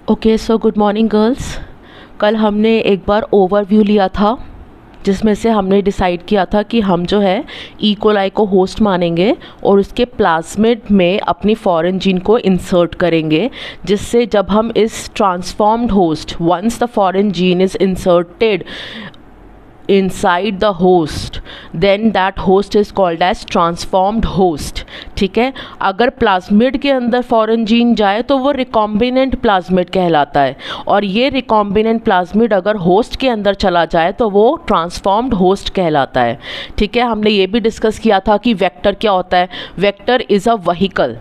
Okay so good morning girls. कल हमने एक बार ओवरव्यू लिया था जिसमें से हमने डिसाइड किया था कि हम जो है ई कोलाई को होस्ट मानेंगे और उसके प्लाज्मिड में अपनी फॉरेन जीन को इंसर्ट करेंगे, जिससे जब हम इस transformed host once the foreign gene is inserted inside the host then that host is called as transformed host। ठीक है, अगर प्लाज्मिड के अंदर फॉरेन जीन जाए तो वो रिकॉम्बिनेंट प्लाज्मिड कहलाता है, और ये रिकॉम्बिनेंट प्लाज्मिड अगर होस्ट के अंदर चला जाए तो वो ट्रांसफॉर्म्ड होस्ट कहलाता है। ठीक है, हमने ये भी डिस्कस किया था कि वेक्टर क्या होता है। Vector is a vehicle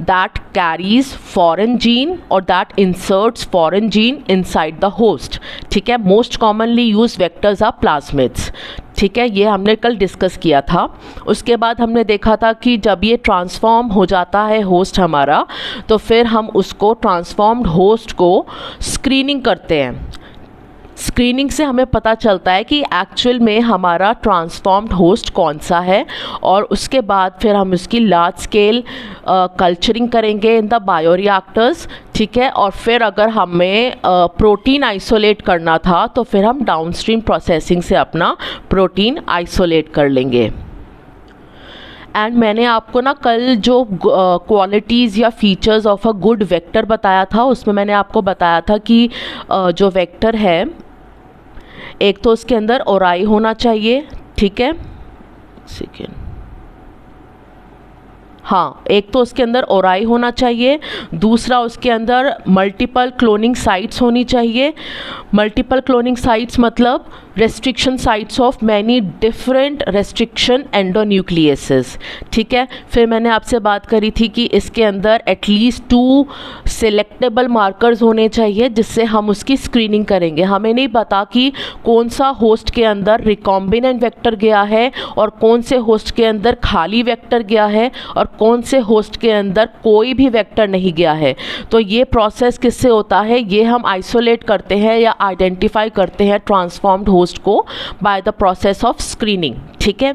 that carries foreign gene or that inserts foreign gene inside the host। ठीक है, most commonly used vectors are plasmids। ठीक है, ये हमने कल डिस्कस किया था। उसके बाद हमने देखा था कि जब ये ट्रांसफॉर्म हो जाता है होस्ट हमारा, तो फिर हम उसको ट्रांसफॉर्म्ड होस्ट को स्क्रीनिंग करते हैं। स्क्रीनिंग से हमें पता चलता है कि एक्चुअल में हमारा ट्रांसफॉर्म्ड होस्ट कौन सा है, और उसके बाद फिर हम उसकी लार्ज स्केल कल्चरिंग करेंगे इन द बायोरिएक्टर्स। ठीक है, और फिर अगर हमें प्रोटीन आइसोलेट करना था तो फिर हम डाउनस्ट्रीम प्रोसेसिंग से अपना प्रोटीन आइसोलेट कर लेंगे। एंड मैंने आपको ना कल जो क्वालिटीज़ या features of a good vector बताया था, उसमें मैंने आपको बताया था कि जो वेक्टर है, एक तो उसके अंदर ओराई होना चाहिए। ठीक है, सेकेंड, हाँ, एक तो उसके अंदर ओराई होना चाहिए, दूसरा उसके अंदर मल्टीपल क्लोनिंग साइट्स होनी चाहिए। मल्टीपल क्लोनिंग साइट्स मतलब restriction sites of many different restriction endonucleases. ठीक है, फिर मैंने आपसे बात करी थी कि इसके अंदर एटलीस्ट 2 सिलेक्टेबल मार्कर्स होने चाहिए जिससे हम उसकी स्क्रीनिंग करेंगे। हमें नहीं पता कि कौन सा होस्ट के अंदर रिकॉम्बिनेंट वेक्टर गया है और कौन से होस्ट के अंदर खाली वेक्टर गया है और कौन से होस्ट के अंदर कोई भी वेक्टर नहीं गया है। तो ये प्रोसेस किससे होता है, ये हम आइसोलेट करते हैं या आइडेंटिफाई करते हैं ट्रांसफॉर्म्ड होस्ट को by the process of screening. ठीक है,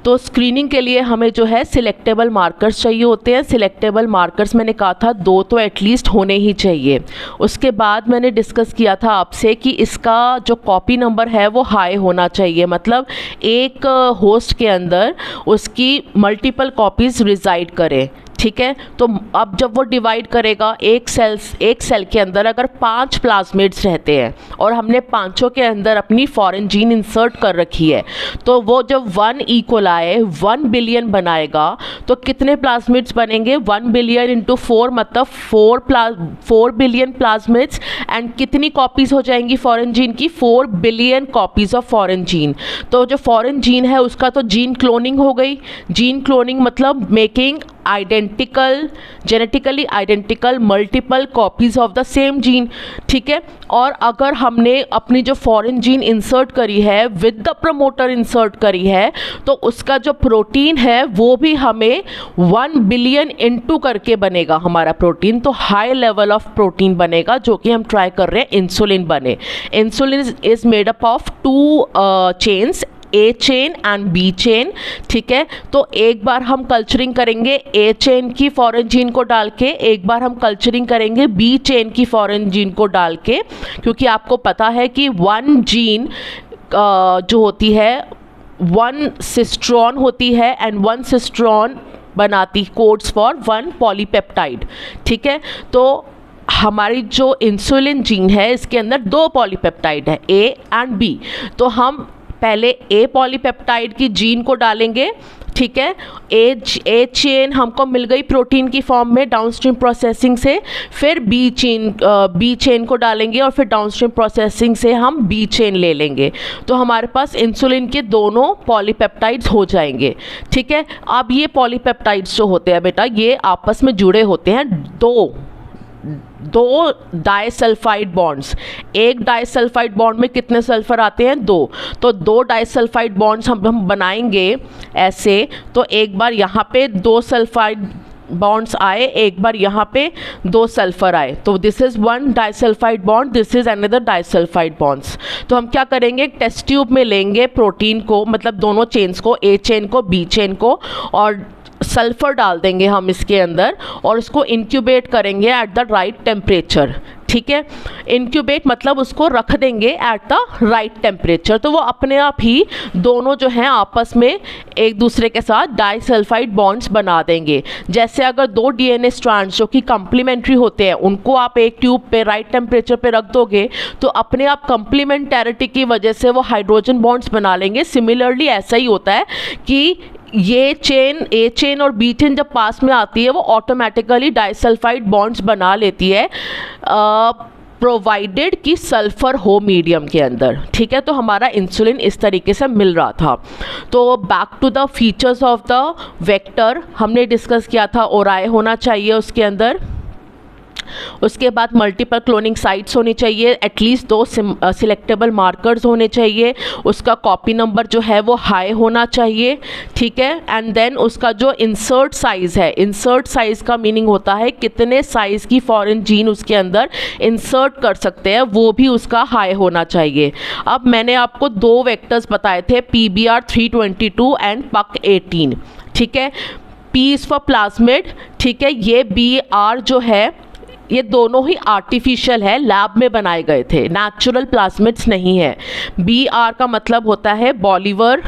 तो स्क्रीनिंग के लिए हमें जो है सिलेक्टेबल मार्कर्स चाहिए होते हैं। सिलेक्टेबल मार्कर्स मैंने कहा था 2 तो एटलीस्ट होने ही चाहिए। उसके बाद मैंने डिस्कस किया था आपसे कि इसका जो कॉपी नंबर है वो हाई होना चाहिए, मतलब एक होस्ट के अंदर उसकी मल्टीपल कॉपीज़ रिजाइड करें। ठीक है, तो अब जब वो डिवाइड करेगा एक सेल के अंदर अगर 5 प्लाज्मिड्स रहते हैं और हमने पांचों के अंदर अपनी फॉरेन जीन इंसर्ट कर रखी है, तो वो जब 1 ई कोलाई 1 बिलियन बनाएगा तो कितने प्लाज्मिड्स बनेंगे, 1 बिलियन इंटू 4 मतलब 4 बिलियन प्लाज्मिड्स। एंड कितनी कॉपीज़ हो जाएंगी फॉरेन जीन की, 4 billion copies of foreign gene. तो जो फॉरेन जीन है उसका तो जीन क्लोनिंग हो गई। जीन क्लोनिंग मतलब making genetically identical multiple copies of the same gene. ठीक है, और अगर हमने अपनी जो फॉरेन जीन इंसर्ट करी है विद द प्रमोटर इंसर्ट करी है, तो उसका जो प्रोटीन है वो भी हमें 1 बिलियन इंटू करके बनेगा हमारा प्रोटीन। तो हाई लेवल ऑफ प्रोटीन बनेगा, जो कि हम ट्राई कर रहे हैं इंसुलिन बने। Insulin is made up of 2 chains, A chain and B chain. ठीक है, तो एक बार हम कल्चरिंग करेंगे ए चेन की फॉरेन जीन को डाल के, एक बार हम कल्चरिंग करेंगे बी चेन की फॉरेन जीन को डाल के, क्योंकि आपको पता है कि 1 जीन जो होती है 1 सिस्ट्रॉन होती है एंड 1 सिस्ट्रॉन बनाती कोड्स फॉर 1 पॉलीपेप्टाइड। ठीक है, तो हमारी जो इंसुलिन जीन है इसके अंदर 2 पॉलीपेप्टाइड है, ए एंड बी। तो हम पहले ए पॉलीपेप्टाइड की जीन को डालेंगे। ठीक है, ए चेन हमको मिल गई प्रोटीन की फॉर्म में डाउनस्ट्रीम प्रोसेसिंग से, फिर बी चेन को डालेंगे और फिर डाउनस्ट्रीम प्रोसेसिंग से हम बी चेन ले लेंगे। तो हमारे पास इंसुलिन के दोनों पॉलीपेप्टाइड्स हो जाएंगे। ठीक है, अब ये पॉलीपेप्टाइड्स जो होते हैं बेटा, ये आपस में जुड़े होते हैं दो डाइसल्फाइड बॉन्ड्स। एक डाइसल्फाइड बॉन्ड में कितने सल्फर आते हैं, 2। तो 2 डाइसल्फाइड बॉन्ड्स हम बनाएंगे ऐसे, तो एक बार यहाँ पे 2 सल्फाइड बॉन्ड्स आए, एक बार यहाँ पे 2 सल्फर आए, तो this is 1 disulphide bond, this is another disulphide bonds. तो हम क्या करेंगे, टेस्ट ट्यूब में लेंगे प्रोटीन को, मतलब दोनों चेन्स को, ए चेन को बी चेन को, और सल्फ़र डाल देंगे हम इसके अंदर और इसको इंक्यूबेट करेंगे एट द राइट टेम्परेचर। ठीक है। इंक्यूबेट मतलब उसको रख देंगे एट द राइट टेम्परेचर, तो वो अपने आप ही दोनों जो हैं आपस में एक दूसरे के साथ डाइसल्फाइड बॉन्ड्स बना देंगे। जैसे अगर दो डीएनए स्ट्रैंड्स जो कि कंप्लीमेंट्री होते हैं उनको आप एक ट्यूब पे राइट टेम्परेचर पे रख दोगे तो अपने आप कंप्लीमेंटैरिटी की वजह से वो हाइड्रोजन बॉन्ड्स बना लेंगे। सिमिलरली ऐसा ही होता है कि ये चेन, ए चेन और बी चेन जब पास में आती है वो ऑटोमेटिकली डाइसल्फाइड बॉन्ड्स बना लेती है, प्रोवाइडेड कि सल्फ़र हो मीडियम के अंदर, ठीक है। तो हमारा इंसुलिन इस तरीके से मिल रहा था। तो back to the features of the vector हमने डिस्कस किया था, ओराई होना चाहिए उसके अंदर, उसके बाद मल्टीपल क्लोनिंग साइट्स होनी चाहिए, एटलीस्ट 2 सिलेक्टेबल मार्कर्स होने चाहिए, उसका कॉपी नंबर जो है वो हाई होना चाहिए, ठीक है। एंड देन उसका जो इंसर्ट साइज़ है, इंसर्ट साइज़ का मीनिंग होता है कितने साइज़ की फॉरेन जीन उसके अंदर इंसर्ट कर सकते हैं, वो भी उसका हाई होना चाहिए। अब मैंने आपको 2 वेक्टर्स बताए थे, PBR322 एंड PUC18, ठीक है। P इज़ फॉर प्लाज्मिड, ठीक है। ये BR जो है ये दोनों ही आर्टिफिशियल है, लैब में बनाए गए थे, नेचुरल प्लाज्मिड्स नहीं है। BR का मतलब होता है बॉलिवर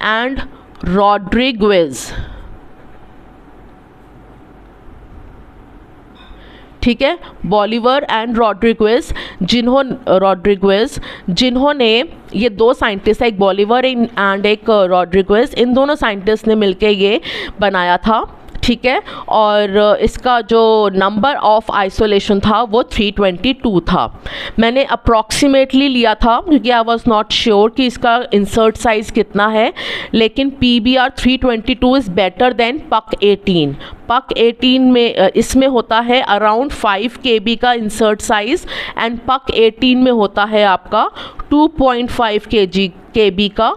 एंड रॉड्रिग्वेज, ठीक है। बॉलिवर एंड रॉड्रिग्वेज जिन्होंने ये 2 साइंटिस्ट है, एक बॉलिवर एंड एक रॉड्रिग्वेज, इन दोनों साइंटिस्ट ने मिलके ये बनाया था, ठीक है। और इसका जो नंबर ऑफ आइसोलेशन था वो 322 था। मैंने अप्रॉक्सीमेटली लिया था क्योंकि आई वॉज नॉट श्योर कि इसका इंसर्ट साइज़ कितना है, लेकिन PBR322 is better than PUC18। PUC18 में इसमें होता है अराउंड 5 kb का इंसर्ट साइज़ एंड PUC18 में होता है आपका 2.5 kb का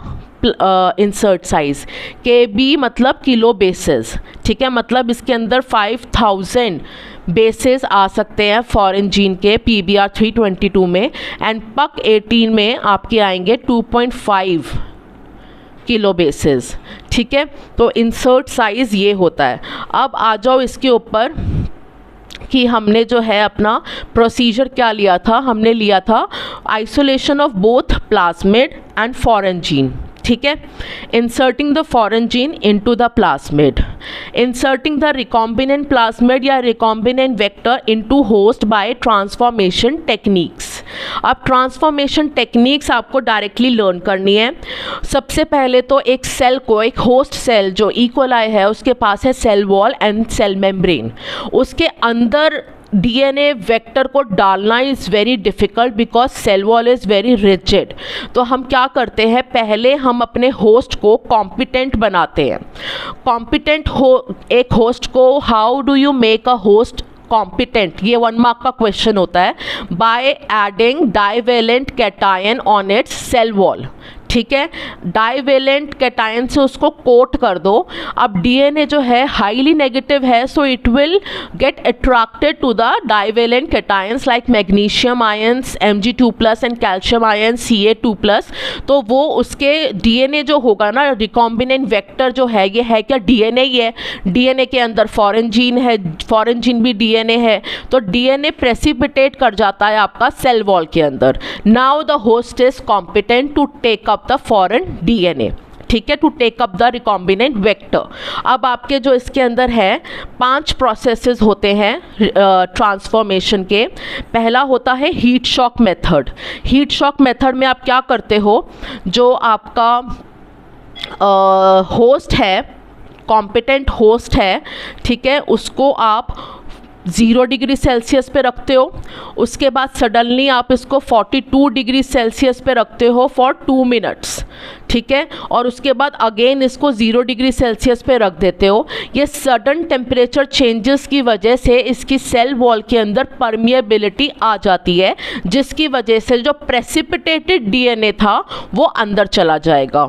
इंसर्ट साइज। KB मतलब किलो बेसेस, ठीक है। मतलब इसके अंदर 5000 बेसेस आ सकते हैं फॉरेन जीन के PBR322 में, एंड PUC18 में आपके आएंगे 2.5 किलो बेसेस, ठीक है। तो इंसर्ट साइज़ ये होता है। अब आ जाओ इसके ऊपर कि हमने जो है अपना प्रोसीजर क्या लिया था, हमने लिया था isolation of both plasmid and foreign gene, ठीक है। Inserting the foreign gene into the plasmid, inserting the recombinant plasmid या recombinant vector into host by transformation techniques. अब ट्रांसफॉर्मेशन टेक्निक्स आपको डायरेक्टली लर्न करनी है। सबसे पहले तो एक सेल को, एक होस्ट सेल जो इक्वलाई है उसके पास है cell wall and cell membrane, उसके अंदर DNA वेक्टर को डालना is very difficult because cell wall is very rigid. तो हम क्या करते हैं, पहले हम अपने होस्ट को कॉम्पिटेंट बनाते हैं। कॉम्पिटेंट एक होस्ट को, how do you make a host competent, ये 1 मार्क का क्वेश्चन होता है, by adding divalent cation on its cell wall, ठीक है। डाइवेलेंट कैटायन से उसको कोट कर दो। अब DNA जो है हाईली नेगेटिव है, so it will get attracted to the divalent cations like magnesium ions Mg2+ and calcium ions Ca2+। तो वो उसके DNA जो होगा ना, रिकॉम्बिनेंट वेक्टर जो है, ये है क्या, DNA ही है। DNA के अंदर फॉरेन जीन है, फॉरेन जीन भी DNA है, तो DNA प्रेसिपिटेट कर जाता है आपका सेल वॉल के अंदर। Now the host is competent to take up the foreign DNA, ठीक है, to take up the recombinant vector. अब आपके जो इसके अंदर है 5 प्रोसेसेस होते हैं ट्रांसफॉर्मेशन के। पहला होता है heat shock method. Heat shock method में आप क्या करते हो, जो आपका होस्ट है, कॉम्पिटेंट होस्ट है, ठीक है, उसको आप 0 डिग्री सेल्सियस पे रखते हो, उसके बाद सडनली आप इसको 42 डिग्री सेल्सियस पे रखते हो फॉर 2 मिनट्स, ठीक है, और उसके बाद अगेन इसको 0 डिग्री सेल्सियस पे रख देते हो। ये सडन टेम्परेचर चेंजेस की वजह से इसकी सेल वॉल के अंदर परमिएबिलिटी आ जाती है, जिसकी वजह से जो प्रेसिपिटेटेड DNA था वो अंदर चला जाएगा।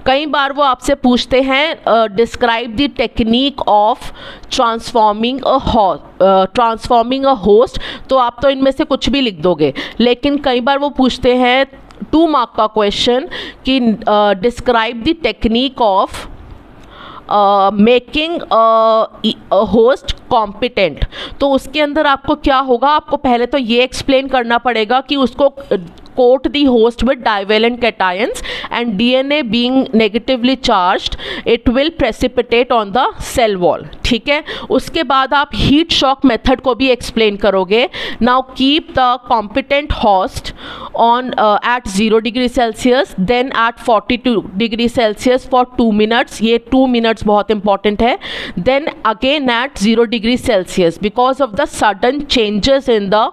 कई बार वो आपसे पूछते हैं describe the technique of transforming a host, तो आप तो इनमें से कुछ भी लिख दोगे, लेकिन कई बार वो पूछते हैं 2 मार्क का क्वेश्चन कि describe the technique of making host competent. तो उसके अंदर आपको क्या होगा, आपको पहले तो ये एक्सप्लेन करना पड़ेगा कि उसको coat the host with divalent cations and DNA being negatively charged it will precipitate on the cell wall। ठीक है, उसके बाद आप हीट शॉक मेथड को भी एक्सप्लेन करोगे। Now keep the competent host on at 0 degree Celsius then at 42 degree Celsius for 2 minutes, ये 2 minutes बहुत इंपॉर्टेंट है। Then again at 0 degree Celsius because of the sudden changes in the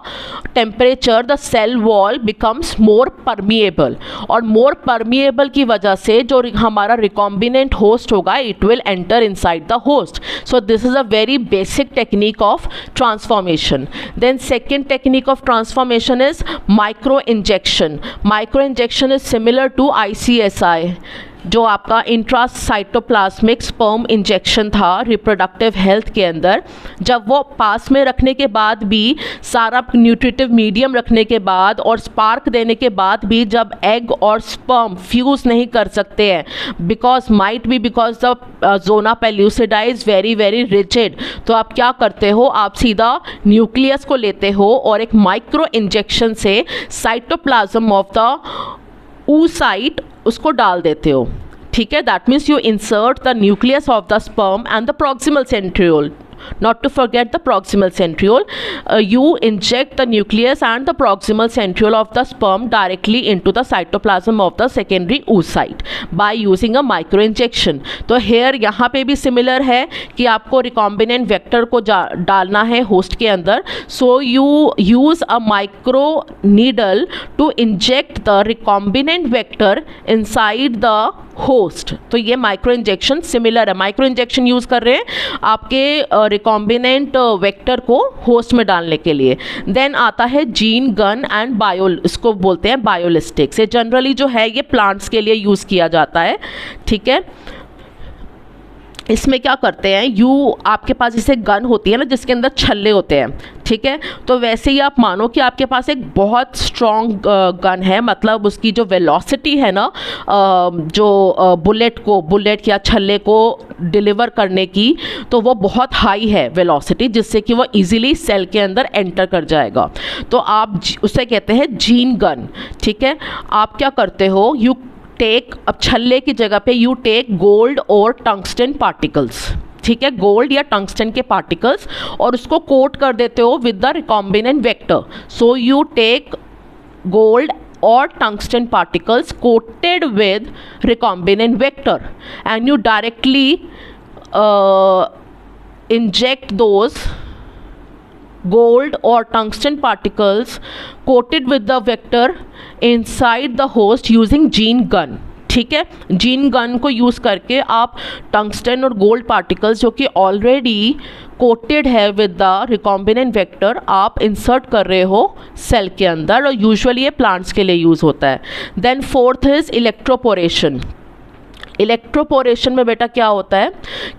temperature the cell wall becomes more permeable, और more permeable की वजह से जो हमारा recombinant host होगा it will enter inside the host. So this is a very basic technique of transformation. Then second technique of transformation is micro injection. Micro injection is similar to ICSI, जो आपका intracytoplasmic sperm injection था reproductive health के अंदर। जब वो पास में रखने के बाद भी, सारा न्यूट्रिटिव मीडियम रखने के बाद और स्पार्क देने के बाद भी जब एग और स्पर्म फ्यूज़ नहीं कर सकते हैं because the zona pellucida is very very rigid, तो आप क्या करते हो, आप सीधा न्यूक्लियस को लेते हो और एक माइक्रो इंजेक्शन से साइटोप्लाज्म ऑफ द oocyte उसको डाल देते हो। ठीक है, that means you insert the nucleus of the sperm and the proximal centriole, not to forget the proximal centriole. You inject the nucleus and the proximal centriole of the sperm directly into the cytoplasm of the secondary oocyte by using a micro injection. तो here यहाँ पे भी similar है कि आपको recombinant vector को डालना है host के अंदर, so you use a micro needle to inject the recombinant vector inside the host. तो ये माइक्रो इंजेक्शन सिमिलर है, माइक्रो इंजेक्शन यूज़ कर रहे हैं आपके रिकॉम्बिनेंट वेक्टर को होस्ट में डालने के लिए। देन आता है जीन गन एंड इसको बोलते हैं बायोलिस्टिक्स। ये जनरली जो है ये प्लांट्स के लिए यूज़ किया जाता है। ठीक है, इसमें क्या करते हैं, आपके पास जैसे गन होती है ना जिसके अंदर छल्ले होते हैं, ठीक है, तो वैसे ही आप मानो कि आपके पास एक बहुत स्ट्रॉन्ग गन है, मतलब उसकी जो वेलोसिटी है ना, जो बुलेट या छल्ले को डिलीवर करने की, तो वो बहुत हाई है वेलोसिटी, जिससे कि वो इजीली सेल के अंदर एंटर कर जाएगा। तो आप उसे कहते हैं जीन गन। ठीक है, आप क्या करते हो, अब छल्ले की जगह पे यू टेक गोल्ड और टंगस्टन पार्टिकल्स। ठीक है, गोल्ड या टंगस्टन के पार्टिकल्स, और उसको कोट कर देते हो with the recombinant vector. So you take gold or tungsten particles coated with recombinant vector and you directly inject those gold or tungsten particles coated with the vector inside the host using gene gun। ठीक है, gene gun को use करके आप tungsten और gold particles जो कि already coated है with the recombinant vector, आप इंसर्ट कर रहे हो सेल के अंदर, और यूजुअली ये प्लांट्स के लिए यूज़ होता है। Then fourth is electroporation. Electroporation में बेटा क्या होता है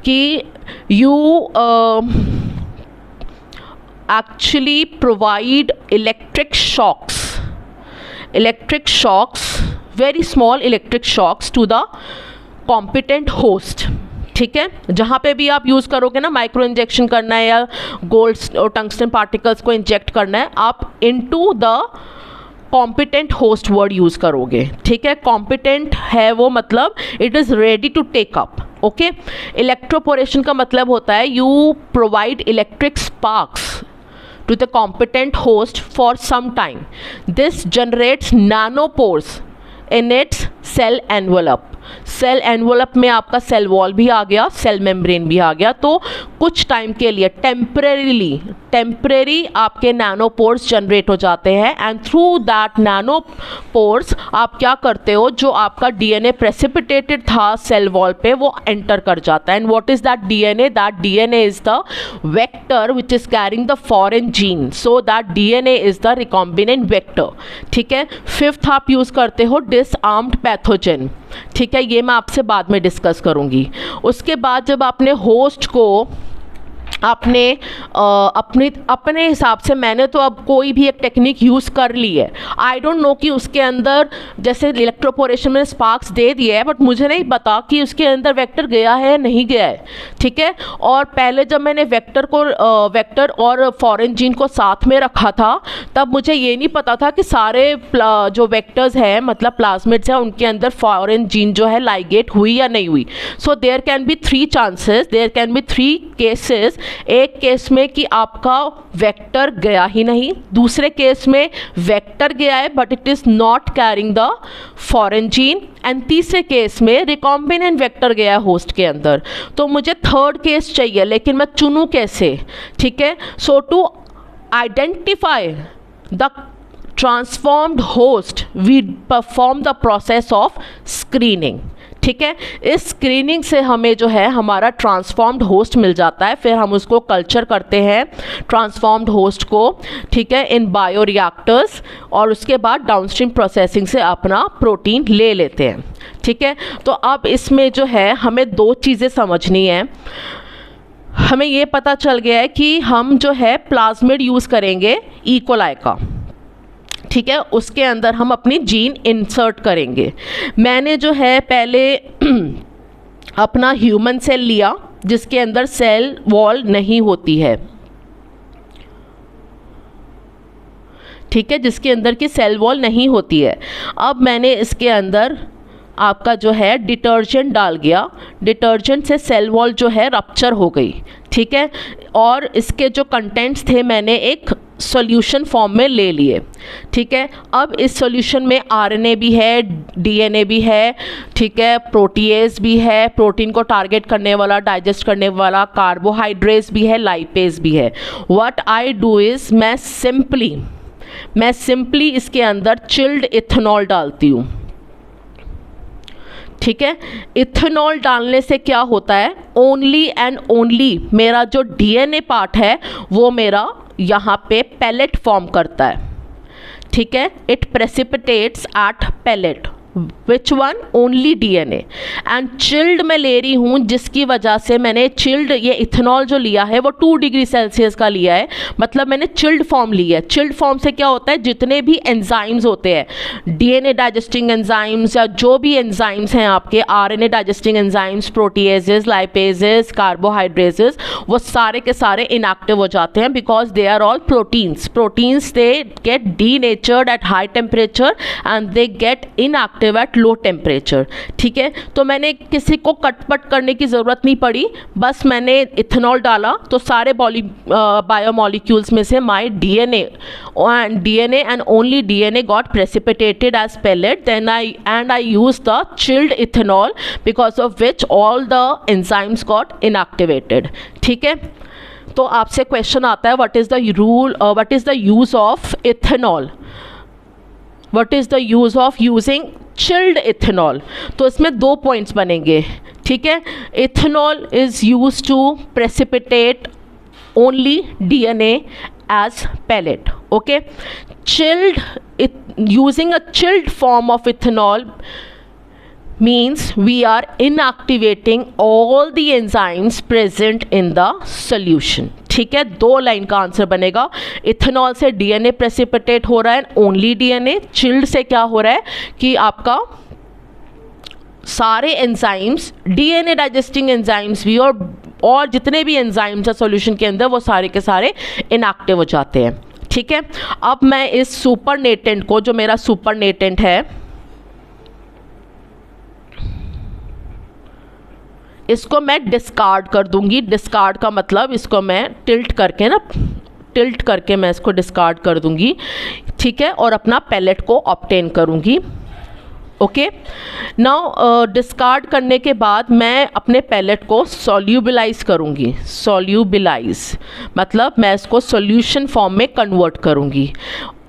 कि you actually provide electric shocks, very small electric shocks to the competent host। ठीक है, जहाँ पे भी आप यूज़ करोगे ना, माइक्रो इंजेक्शन करना है या गोल्ड और टंगस्टन पार्टिकल्स को इंजेक्ट करना है, आप into the competent host word use करोगे। ठीक है, कॉम्पिटेंट है वो मतलब it is ready to take up. Okay, electroporation का मतलब होता है you provide electric sparks to the competent host for some time. This generates nanopores in its cell envelope। Cell envelope में आपका सेल वॉल भी आ गया, सेल मेम्ब्रेन भी आ गया, तो कुछ टाइम के लिए टेम्परेरी आपके नैनोपोर्स जनरेट हो जाते हैं, एंड थ्रू दैट नैनोपोर्स आप क्या करते हो, जो आपका डीएनए प्रेसिपिटेटेड था सेल वॉल पे वो एंटर कर जाता है। And what is that DNA? That DNA is the vector which is carrying the foreign gene, so that DNA is the recombinant vector. ठीक है, फिफ्थ आप यूज करते हो डिसआर्म्ड पैथोजन। ठीक है, ये मैं आपसे बाद में डिस्कस करूंगी। उसके बाद जब आपने होस्ट को अपने हिसाब से मैंने तो अब कोई भी एक टेक्निक यूज़ कर ली है। आई डोंट नो कि उसके अंदर जैसे इलेक्ट्रोपोरेशन में स्पार्क्स दे दिया है, बट मुझे नहीं पता कि उसके अंदर वेक्टर गया है या नहीं गया है, ठीक है। और पहले जब मैंने वेक्टर और फॉरेन जीन को साथ में रखा था, तब मुझे ये नहीं पता था कि सारे जो वेक्टर्स हैं, मतलब प्लाज्मिड्स हैं, उनके अंदर फॉरेन जीन जो है लाइगेट हुई या नहीं हुई। So there can be 3 chances, there can be 3 cases. एक केस में कि आपका वेक्टर गया ही नहीं, दूसरे केस में वेक्टर गया है but it is not carrying the foreign gene, and तीसरे केस में रिकॉम्बिनेंट वेक्टर गया है होस्ट के अंदर। तो मुझे थर्ड केस चाहिए, लेकिन मैं चुनूँ कैसे, ठीक है। So to identify the transformed host we perform the process of screening, ठीक है। इस स्क्रीनिंग से हमें जो है हमारा ट्रांसफॉर्म्ड होस्ट मिल जाता है, फिर हम उसको कल्चर करते हैं ट्रांसफॉर्म्ड होस्ट को, ठीक है, इन बायो रिएक्टर्स, और उसके बाद डाउनस्ट्रीम प्रोसेसिंग से अपना प्रोटीन ले लेते हैं, ठीक है। तो अब इसमें जो है हमें 2 चीज़ें समझनी है। हमें ये पता चल गया है कि हम जो है प्लाज्मिड यूज़ करेंगे ई कोलाई का, ठीक है, उसके अंदर हम अपनी जीन इंसर्ट करेंगे। मैंने जो है पहले अपना ह्यूमन सेल लिया जिसके अंदर सेल वॉल नहीं होती है, ठीक है, जिसके अंदर की सेल वॉल नहीं होती है। अब मैंने इसके अंदर आपका जो है डिटर्जेंट डाल दिया, डिटर्जेंट से सेल वॉल जो है रप्चर हो गई, ठीक है, और इसके जो कंटेंट्स थे मैंने एक सॉल्यूशन फॉर्म में ले लिए, ठीक है। अब इस सॉल्यूशन में आरएनए भी है, डीएनए भी है, ठीक है, प्रोटीएज भी है, प्रोटीन को टारगेट करने वाला, डाइजेस्ट करने वाला, कार्बोहाइड्रेट्स भी है, लाइपेज भी है। व्हाट आई डू इज़ मैं सिंपली इसके अंदर चिल्ड इथेनॉल डालती हूँ, ठीक है। इथेनॉल डालने से क्या होता है, ओनली एंड ओनली मेरा जो डीएनए पार्ट है वो मेरा यहाँ पे पैलेट फॉर्म करता है, ठीक है। It precipitates at pellet, which one, only DNA. And chilled मैं ले रही हूँ, जिसकी वजह से मैंने चिल्ड, ये इथेनॉल जो लिया है वो 2 डिग्री सेल्सियस का लिया है, मतलब मैंने चिल्ड फॉर्म लिया है। चिल्ड फॉर्म से क्या होता है, जितने भी एंजाइम्स होते हैं, डीएनए डाइजेस्टिंग एंजाइम्स या जो भी एंजाइम्स हैं आपके, RNA digesting enzymes, proteases, lipases, carbohydrases, वो सारे के सारे इनएक्टिव हो जाते हैं, because they are all proteins they get denatured at high temperature and they get inactive at low temperature, ठीक है। तो मैंने किसी को कटपट करने की ज़रूरत नहीं पड़ी, बस मैंने इथेनॉल डाला तो सारे बायोमोलिक्यूल्स में से my DNA and only DNA got precipitated as pellet, then I used the chilled ethanol because of which all the enzymes got inactivated, ठीक है। तो आपसे क्वेश्चन आता है what is the use of ethanol, what is the use of using chilled ethanol. तो इसमें 2 points बनेंगे, ठीक है। Ethanol is use to precipitate only DNA as pellet, okay. Using a chilled form of ethanol means we are inactivating all the enzymes present in the solution, ठीक है। 2 line का answer बनेगा। Ethanol से DNA precipitate हो रहा है, only DNA. Chilled से क्या हो रहा है कि आपका सारे एंजाइम्स, डीएनए डाइजेस्टिंग एंजाइम्स भी और जितने भी एंजाइम्स हैं सॉल्यूशन के अंदर, वो सारे के सारे इनएक्टिव हो जाते हैं, ठीक है। अब मैं इस सुपरनेटेंट को, जो मेरा सुपरनेटेंट है, इसको मैं डिस्कार्ड कर दूंगी। डिस्कार्ड का मतलब इसको मैं टिल्ट करके मैं इसको डिस्कार्ड कर दूंगी, ठीक है, और अपना पैलेट को ऑब्टेन करूंगी, ओके। नाउ डिस्कार्ड करने के बाद मैं अपने पैलेट को सॉल्यूबलाइज करूंगी। सॉल्यूबलाइज मतलब मैं इसको सॉल्यूशन फॉर्म में कन्वर्ट करूंगी।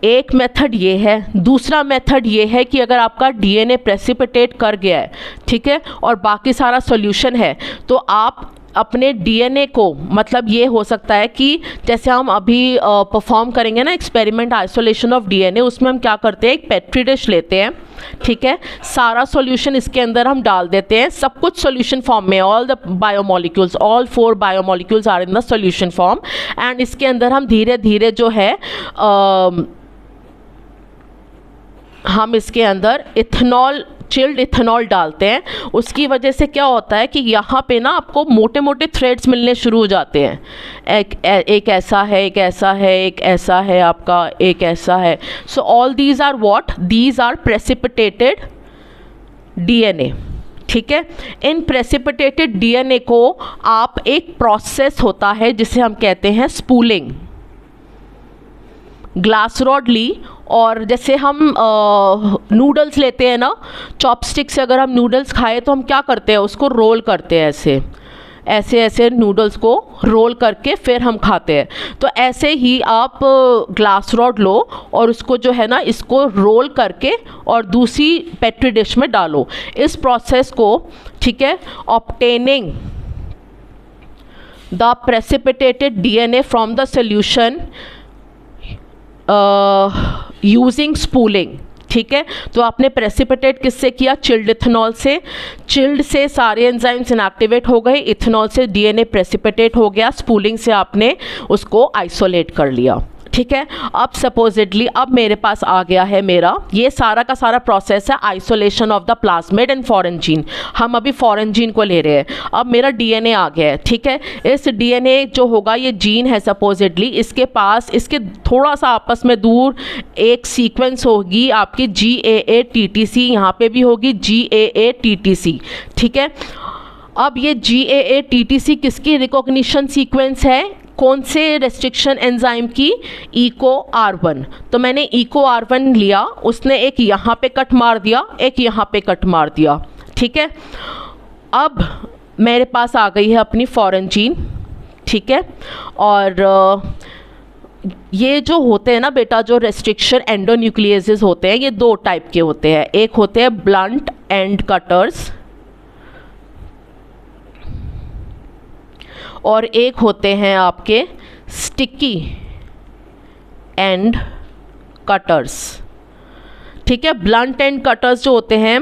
एक मेथड ये है। दूसरा मेथड ये है कि अगर आपका डीएनए प्रेसिपिटेट कर गया है, ठीक है, और बाकी सारा सॉल्यूशन है, तो आप अपने डीएनए को, मतलब ये हो सकता है कि जैसे हम अभी परफॉर्म करेंगे ना एक्सपेरिमेंट आइसोलेशन ऑफ डीएनए, उसमें हम क्या करते हैं, एक पेट्री डिश लेते हैं, ठीक है, सारा सॉल्यूशन इसके अंदर हम डाल देते हैं, सब कुछ सॉल्यूशन फॉर्म में, all the biomolecules, all 4 biomolecules are in the solution form, and इसके अंदर हम धीरे धीरे जो है हम इसके अंदर इथेनॉल, चिल्ड इथेनॉल डालते हैं। उसकी वजह से क्या होता है कि यहाँ पे ना आपको मोटे मोटे थ्रेड्स मिलने शुरू हो जाते हैं, एक ऐसा है, एक ऐसा है, एक ऐसा है, आपका एक ऐसा है। So all these are what, these are precipitated DNA, ठीक है। इन प्रेसिपिटेटेड डीएनए को आप, एक प्रोसेस होता है जिसे हम कहते हैं स्पूलिंग, ग्लास रॉड ली, और जैसे हम नूडल्स लेते हैं ना, चॉपस्टिक से अगर हम नूडल्स खाएं तो हम क्या करते हैं, उसको रोल करते हैं, ऐसे ऐसे ऐसे नूडल्स को रोल करके फिर हम खाते हैं। तो ऐसे ही आप ग्लास रॉड लो और उसको जो है ना, इसको रोल करके और दूसरी पेट्री डिश में डालो। इस प्रोसेस को, ठीक है, obtaining the precipitated DNA from the solution using spooling, ठीक है। तो आपने प्रेसिपिटेट किससे किया, चिल्ड इथेनॉल से, चिल्ड से सारे एंजाइम्स इनएक्टिवेट हो गए, इथेनॉल से डीएनए प्रेसिपिटेट हो गया, स्पूलिंग से आपने उसको आइसोलेट कर लिया, ठीक है। अब सपोजिटली अब मेरे पास आ गया है मेरा, ये सारा का सारा प्रोसेस है isolation of the plasmid and foreign gene. हम अभी फॉरेन जीन को ले रहे हैं। अब मेरा डीएनए आ गया है, ठीक है। इस डीएनए जो होगा, ये जीन है सपोजिटली, इसके पास, इसके थोड़ा सा आपस में दूर एक सीक्वेंस होगी आपकी GAA-TTC, यहाँ पे भी होगी GAA-TTC, ठीक है। अब ये GAA-TTC किसकी रिकॉग्निशन सीक्वेंस है, कौन से रेस्ट्रिक्शन एंजाइम की, ECO-R1। तो मैंने ECO-R1 लिया, उसने एक यहाँ पे कट मार दिया, एक यहाँ पे कट मार दिया, ठीक है। अब मेरे पास आ गई है अपनी फॉरेन जीन, ठीक है। और ये जो होते हैं ना बेटा, जो रेस्ट्रिक्शन एंडोन्यूक्लियसेस होते हैं, ये 2 टाइप के होते हैं। एक होते हैं ब्लंट एंड कटर्स, और एक होते हैं आपके स्टिकी एंड कटर्स, ठीक है। ब्लंट एंड कटर्स जो होते हैं